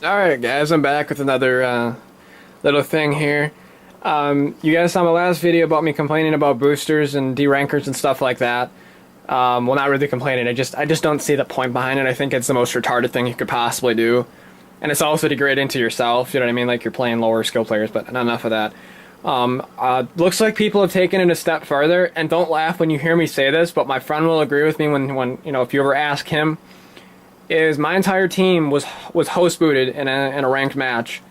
Alright guys, I'm back with another little thing here. You guys saw my last video about me complaining about boosters and Derankers and stuff like that. Well, not really complaining, I just don't see the point behind it. I think it's the most retarded thing you could possibly do. And it's also to grade into yourself, you know what I mean? Like you're playing lower skill players, but not enough of that. Looks like people have taken it a step farther, and don't laugh when you hear me say this, but my friend will agree with me when you know, if you ever ask him, is my entire team was host booted in a ranked match,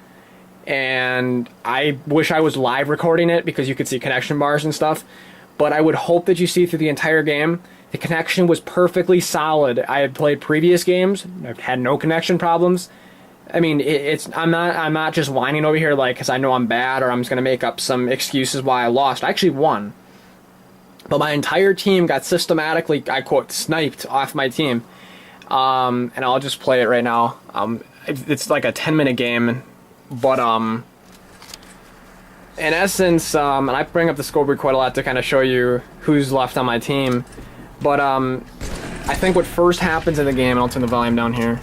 and I wish I was live recording it because you could see connection bars and stuff, but I would hope that you see through the entire game the connection was perfectly solid. I had played previous games, I've had no connection problems. I mean, I'm not just whining over here like because I know I'm bad or I'm just gonna make up some excuses why I lost. I actually won, but my entire team got systematically, I quote, sniped off my team. And I'll just play it right now. It's like a 10-minute game, but in essence, and I bring up the scoreboard quite a lot to kind of show you who's left on my team, but I think what first happens in the game, and I'll turn the volume down here.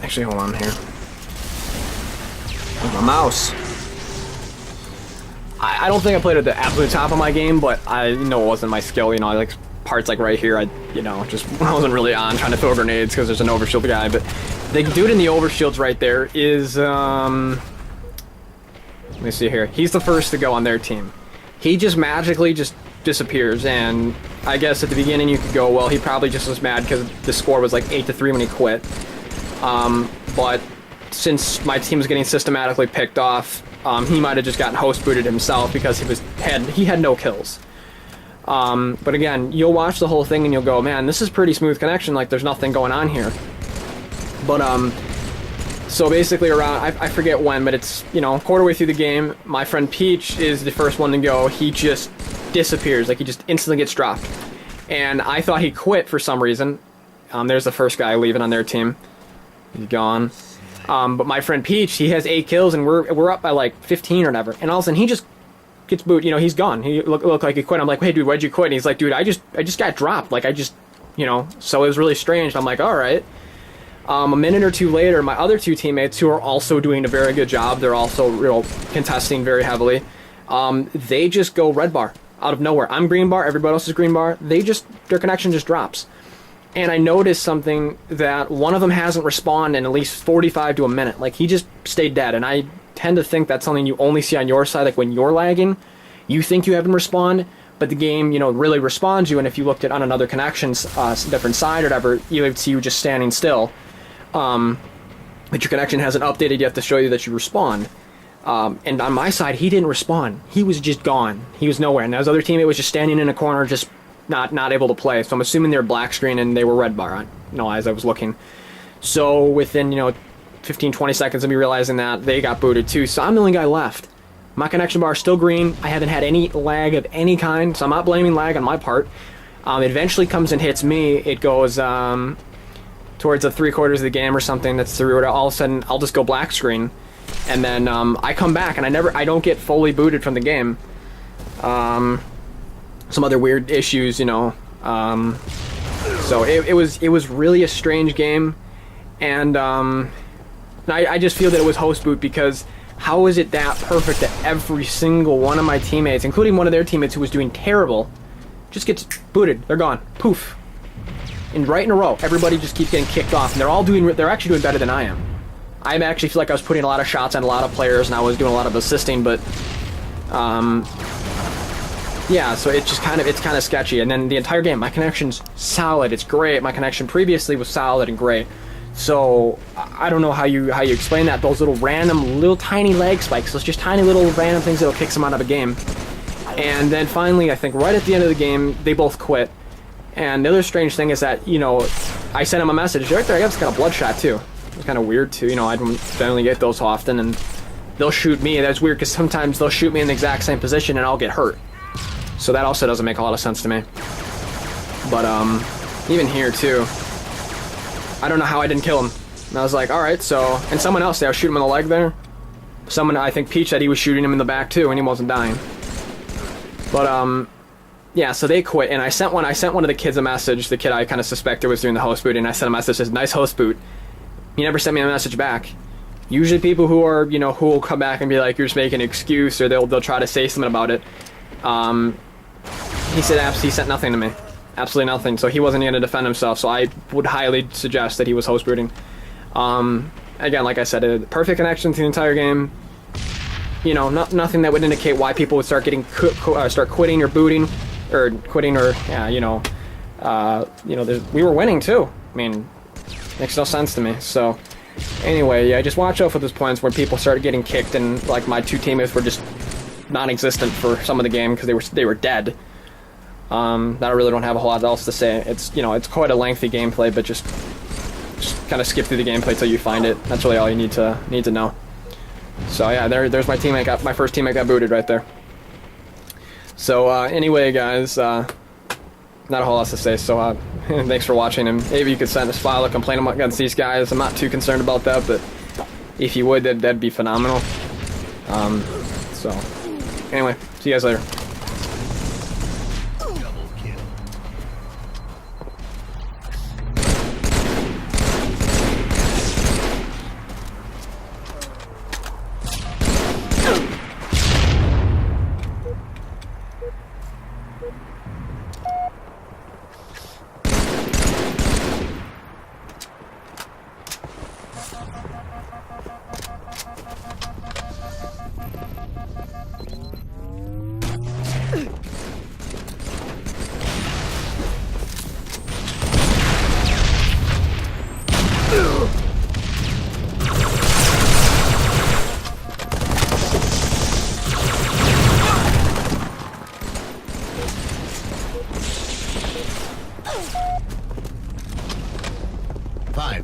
Actually, hold on here. Where's my mouse? I don't think I played at the absolute top of my game, but I know it wasn't my skill, you know, like parts like right here, I just wasn't really on trying to throw grenades because there's an overshield guy, but the dude in the overshields right there is, let me see here, he's the first to go on their team. He just magically just disappears, and I guess at the beginning you could go, well, he probably just was mad because the score was like 8-3 when he quit, but since my team was getting systematically picked off, he might have just gotten host booted himself because he had no kills. But again, you'll watch the whole thing and you'll go, man, this is pretty smooth connection, like there's nothing going on here. But, so basically around, I forget when, but it's, you know, quarter way through the game, my friend Peach is the first one to go. He just disappears, like he just instantly gets dropped. And I thought he quit for some reason. There's the first guy leaving on their team. He's gone. But my friend Peach, he has 8 kills and we're up by like 15 or whatever. And all of a sudden he just gets booted, you know, he's gone. He looked like he quit. I'm like, hey dude, why'd you quit? And he's like, dude, I just got dropped. Like you know, so it was really strange. I'm like, alright. A minute or two later, my other 2 teammates who are also doing a very good job, they're also contesting very heavily, they just go red bar out of nowhere. I'm green bar, everybody else is green bar. Their connection just drops. And I noticed something that one of them hasn't respawned in at least 45 to a minute. Like he just stayed dead, and I tend to think that's something you only see on your side. Like when you're lagging, you think you haven't respawned, but the game, you know, really responds you. And if you looked at on another connection's different side or whatever, you would see you just standing still. But your connection hasn't updated yet to show you that you respawned. And on my side, he didn't respawn. He was just gone. He was nowhere. And his other teammate was just standing in a corner, just not able to play. So I'm assuming they're black screen and they were red bar on, you know, as I was looking. So within, you know, 15-20 seconds of me realizing that, they got booted too. So I'm the only guy left. My connection bar is still green. I haven't had any lag of any kind, so I'm not blaming lag on my part. It eventually comes and hits me. It goes towards the 3/4 of the game or something. That's through it. All of a sudden, I'll just go black screen, and then I come back and I don't get fully booted from the game. Some other weird issues, you know. So it was really a strange game, and I just feel that it was host boot because how is it that perfect that every single one of my teammates, including one of their teammates who was doing terrible, just gets booted. They're gone. Poof. And right in a row, everybody just keeps getting kicked off, and they're actually doing better than I am. I actually feel like I was putting a lot of shots on a lot of players, and I was doing a lot of assisting, but yeah, so it's kind of sketchy. And then the entire game, my connection's solid. It's great. My connection previously was solid and great. So I don't know how you explain that. Those little tiny lag spikes, those just tiny little random things that'll kick someone out of a game. And then finally, I think right at the end of the game, they both quit. And the other strange thing is that, you know, I sent him a message right there. I guess it's got a bloodshot too. It's kind of weird too. You know, I don't generally get those often, and they'll shoot me. That's weird because sometimes they'll shoot me in the exact same position and I'll get hurt. So that also doesn't make a lot of sense to me. But even here too, I don't know how I didn't kill him. And I was like, all right, so, and someone else, I was shooting him in the leg there. Someone, I think Peach said he was shooting him in the back too, and he wasn't dying. But yeah, so they quit, and I sent one of the kids a message. The kid I kind of suspected was doing the host boot, and I sent a message that says, "Nice host boot." He never sent me a message back. Usually, people who are, you know, who will come back and be like, "You're just making an excuse," or they'll try to say something about it. He sent nothing to me, absolutely nothing. So he wasn't going to defend himself. So I would highly suggest that he was host booting. Again, like I said, a perfect connection to the entire game. You know, nothing that would indicate why people would start getting start quitting or booting. Or quitting, or yeah, you know, we were winning too. I mean, makes no sense to me. So, anyway, yeah, just watch out for those points where people started getting kicked, and like my two teammates were just non-existent for some of the game because they were dead. That I really don't have a whole lot else to say. It's, you know, it's quite a lengthy gameplay, but just kind of skip through the gameplay till you find it. That's really all you need to know. So yeah, there's my teammate. My first teammate got booted right there. So anyway, guys, not a whole lot to say. So thanks for watching, and maybe you could send us file a complaint against these guys. I'm not too concerned about that, but if you would, that'd be phenomenal. So anyway, see you guys later.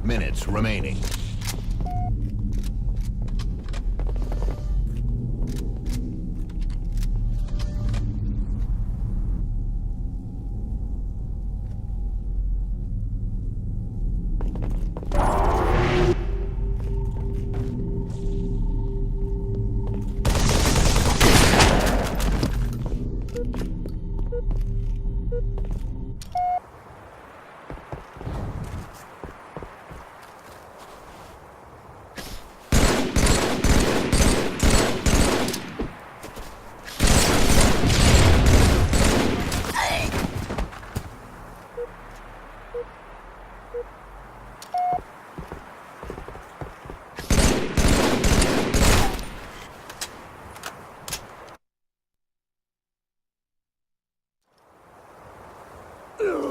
Minutes remaining.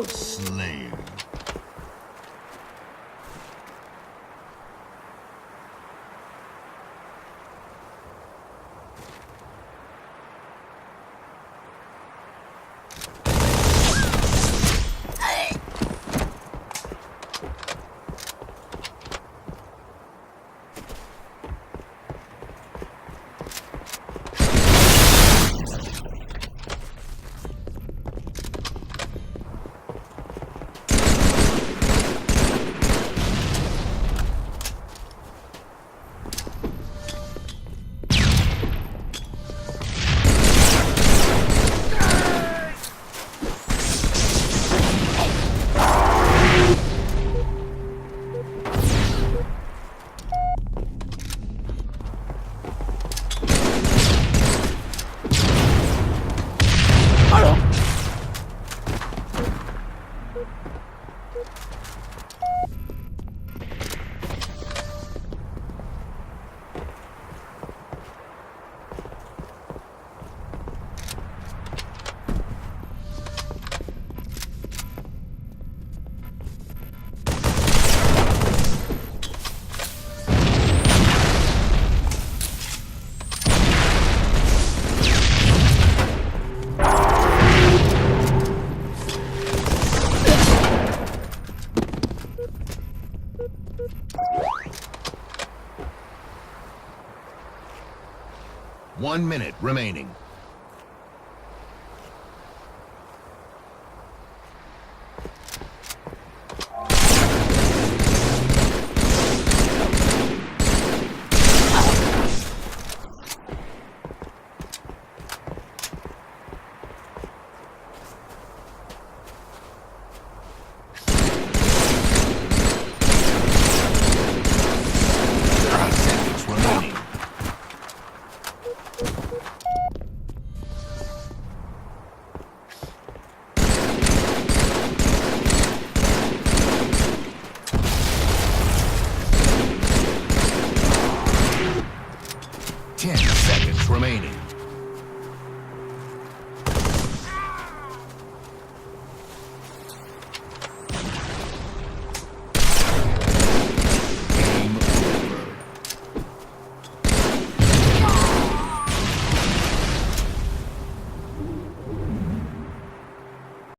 Slave. One minute remaining. 10 seconds remaining.